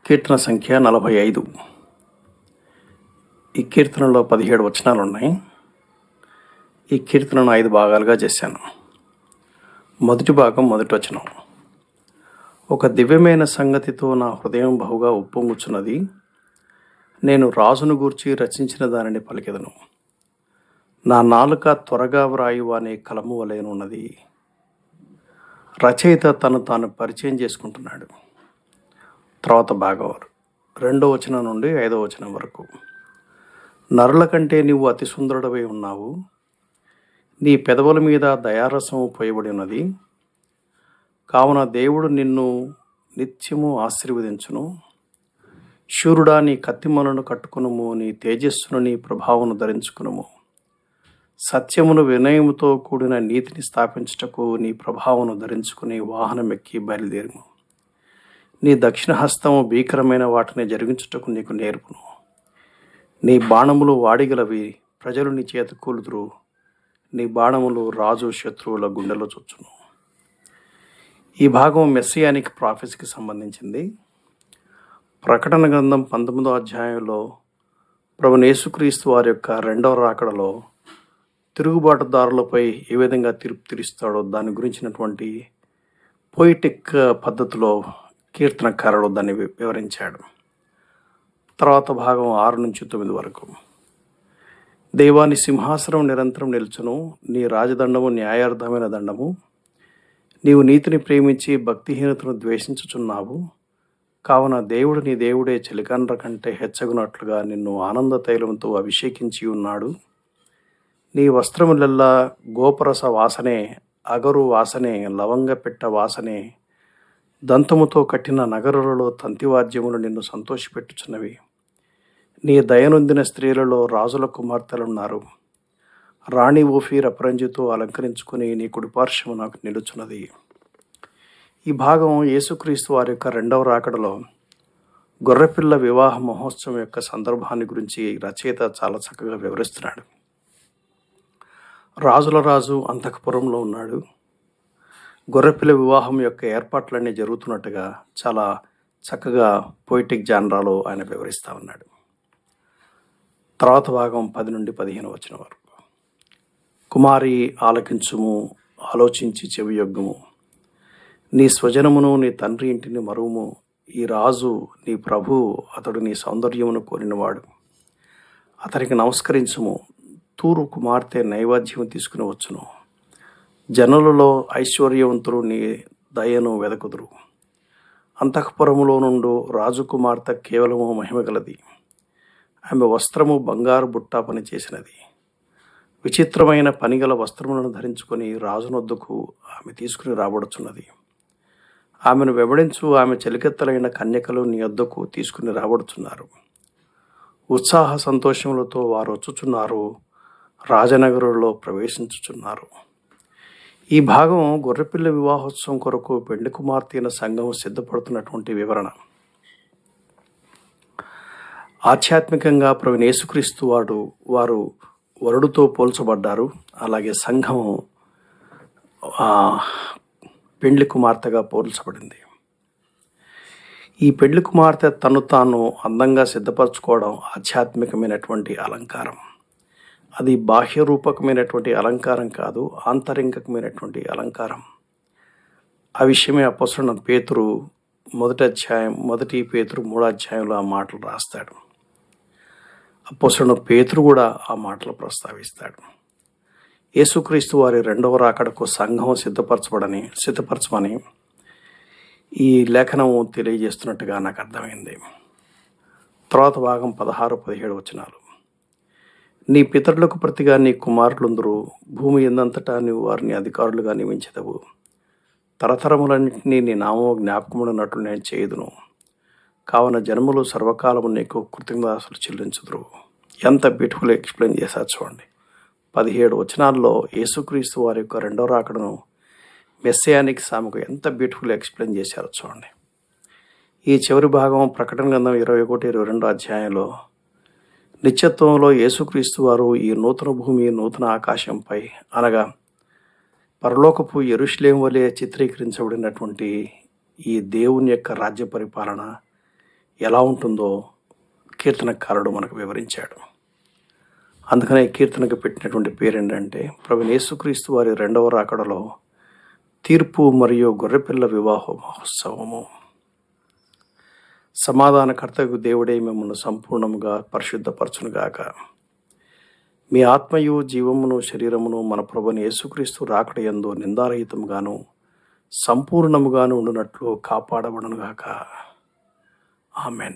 కీర్తన సంఖ్య 45. ఈ కీర్తనలో 17 వచనాలు ఉన్నాయి. ఈ కీర్తనను 5 భాగాలుగా చేశాను. మొదటి భాగం, మొదటి వచనం. ఒక దివ్యమైన సంగతితో నా హృదయం బహుగా ఉప్పొంగుచున్నది. నేను రాజును గూర్చి రచించిన దానిని పలికెదను. నా నాలుక త్వరగా వ్రాయువ అనే కలము వలెనున్నది. రచయిత తను తాను పరిచయం చేసుకుంటున్నాడు. తర్వాత భాగం 2వ వచనం నుండి 5వ వచనం వరకు. నరుల కంటే నీవు అతి సుందరుడవై ఉన్నావు. నీ పెదవుల మీద దయారసం పోయబడి ఉన్నది. కావున దేవుడు నిన్ను నిత్యము ఆశీర్వదించును. శూరుడా, నీ కత్తిమలను కట్టుకునుము, నీ తేజస్సును, నీ ప్రభావమును ధరించుకునుము. సత్యమును వినయముతో కూడిన నీతిని స్థాపించుటకు నీ ప్రభావమును ధరించుకుని వాహనం ఎక్కి బయలుదేరుము. నీ దక్షిణ హస్తము భీకరమైన వాటిని జరిగించుటకు నీకు నేర్పును. నీ బాణములు వాడిగలవి, ప్రజలు నీ చేత కూలుదురు. నీ బాణములు రాజు శత్రువుల గుండెలో చొచ్చును. ఈ భాగం మెస్సియానిక్ ప్రాఫెసీకి సంబంధించింది. ప్రకటన గ్రంథం 19వ అధ్యాయంలో ప్రభువైన యేసుక్రీస్తు వారి యొక్క 2వ రాకడలో తిరుగుబాటుదారులపై ఏ విధంగా తీర్పు తీరుస్తాడో దాని గురించినటువంటి పోయిటిక్ పద్ధతిలో కీర్తనకారుడు దాన్ని వివరించాడు. తర్వాత భాగం 6 నుంచి 9 వరకు. దేవాని సింహాసనం నిరంతరం నిల్చును. నీ రాజదండము న్యాయార్థమైన దండము. నీవు నీతిని ప్రేమించి భక్తిహీనతను ద్వేషించుచున్నావు. కావున దేవుడు నీ దేవుడే చెలికండ్ర కంటే హెచ్చగునట్లుగా నిన్ను ఆనంద తైలంతో అభిషేకించి ఉన్నాడు. నీ వస్త్రములెల్లా గోపరస వాసనే, అగరు వాసనే, లవంగ పెట్ట వాసనే. దంతముతో కట్టిన నగరులలో తంతివాద్యములు నిన్ను సంతోషపెట్టుచున్నవి. నీ దయనొందిన స్త్రీలలో రాజుల కుమార్తెలున్నారు. రాణి ఓఫీర్ అపరంజితో అలంకరించుకుని నీ కుడిపార్శ్వము నాకు నిలుచున్నది. ఈ భాగం యేసుక్రీస్తు వారి యొక్క 2వ రాకడలో గొర్రెపిల్ల వివాహ మహోత్సవం యొక్క సందర్భాన్ని గురించి రచయిత చాలా చక్కగా వివరిస్తున్నాడు. రాజుల రాజు అంతఃపురంలో ఉన్నాడు. గొర్రెపిల్ల వివాహం యొక్క ఏర్పాట్లన్నీ జరుగుతున్నట్టుగా చాలా చక్కగా పోయిటిక్ జానరాలో ఆయన వివరిస్తూ ఉన్నాడు. తర్వాత భాగం 10 నుండి 15 వచనం వరకు. కుమారి ఆలకించుము, ఆలోచించి చెవియొగ్గుము. నీ స్వజనమును, నీ తండ్రి ఇంటిని మరువుము. ఈ రాజు నీ ప్రభు, అతడు నీ సౌందర్యమును కోరినవాడు. అతనికి నమస్కరించుము. తూరు కుమార్తె నైవేద్యం తీసుకుని వచ్చును. జనులలో ఐశ్వర్యవంతులు నీ దయను వెదకుదురు. అంతఃపురములో నుండు రాజకుమార్తె కేవలము మహిమగలది. ఆమె వస్త్రము బంగారు బుట్ట పని చేసినది. విచిత్రమైన పనిగల వస్త్రములను ధరించుకొని రాజునొద్దకు ఆమె తీసుకుని రాబడుచున్నది. ఆమెను వెంబడించు ఆమె చెలికెత్తలైన కన్యకలు నీ వద్దకు తీసుకుని రాబడుచున్నారు. ఉత్సాహ సంతోషములతో వారు వచ్చుచున్నారు. రాజనగరులో ప్రవేశించుచున్నారు. ఈ భాగం గొర్రెపిల్ల వివాహోత్సవం కొరకు పెండ్లి కుమార్తె అయిన సంఘం సిద్ధపడుతున్నటువంటి వివరణ. ఆధ్యాత్మికంగా ప్రభువైన యేసుక్రీస్తు వారు వరుడుతో పోల్చబడ్డారు. అలాగే సంఘం పెండ్లి కుమార్తెగా పోల్చబడింది. ఈ పెండ్లి కుమార్తె తను తాను అందంగా సిద్ధపరచుకోవడం ఆధ్యాత్మికమైనటువంటి అలంకారం. అది బాహ్య రూపకమైనటువంటి అలంకారం కాదు, ఆంతరింకమైనటువంటి అలంకారం. ఆ విషయమే అపోస్తలుడైన పేతురు 1 పేతురు 3వ అధ్యాయంలో ఆ మాటలు రాస్తాడు. అపోస్తలుడైన పేతురు కూడా ఆ మాటలు ప్రస్తావిస్తాడు. యేసుక్రీస్తు వారి 2వ రాకడకు సంఘం సిద్ధపరచమని ఈ లేఖనం తెలియజేస్తున్నట్టుగా నాకు అర్థమైంది. తర్వాత భాగం 16-17 వచనాలు. నీ పితరులకు ప్రతిగా నీ కుమారులుందరూ. భూమి ఎందంతటా నీవు వారిని అధికారులుగా నియమించెదవు. తరతరములన్నింటినీ నీ నామము జ్ఞాపకమున్నట్లు నేను చేయుదును. కావున జనములు సర్వకాలము నీకు కృతజ్ఞతాస్తుతులు చెల్లించుదురు. ఎంత బ్యూటిఫుల్ ఎక్స్ప్లెయిన్ చేశారు చూడండి. 17 వచనాల్లో యేసుక్రీస్తు వారి యొక్క 2వ రాకడను మెస్సియానిక్ సామెకు ఎంత బ్యూటిఫుల్ ఎక్స్ప్లెయిన్ చేశారో చూడండి. ఈ చివరి భాగం ప్రకటన గ్రంథం 21-22 అధ్యాయంలో నిత్యత్వంలో యేసుక్రీస్తు వారు ఈ నూతన భూమి, నూతన ఆకాశంపై, అనగా పరలోకపు యెరూషలేము వలె చిత్రీకరించబడినటువంటి ఈ దేవుని యొక్క రాజ్య పరిపాలన, ఎలా ఉంటుందో కీర్తనకారుడు మనకు వివరించాడు. అందుకనే కీర్తనకు పెట్టినటువంటి పేరు ఏంటంటే, ప్రభువైన యేసుక్రీస్తు వారి రెండవ రాకడలో తీర్పు మరియు గొర్రెపిల్ల వివాహ మహోత్సవము. సమాధానకర్తకు దేవుడే మిమ్మల్ని సంపూర్ణముగా పరిశుద్ధపరచునుగాక. మీ ఆత్మయు జీవమును శరీరమును మన ప్రభువైన యేసుక్రీస్తు రాకడ యందు నిందారహితముగాను సంపూర్ణముగాను ఉండునట్లు కాపాడబడునుగాక. ఆమెన్.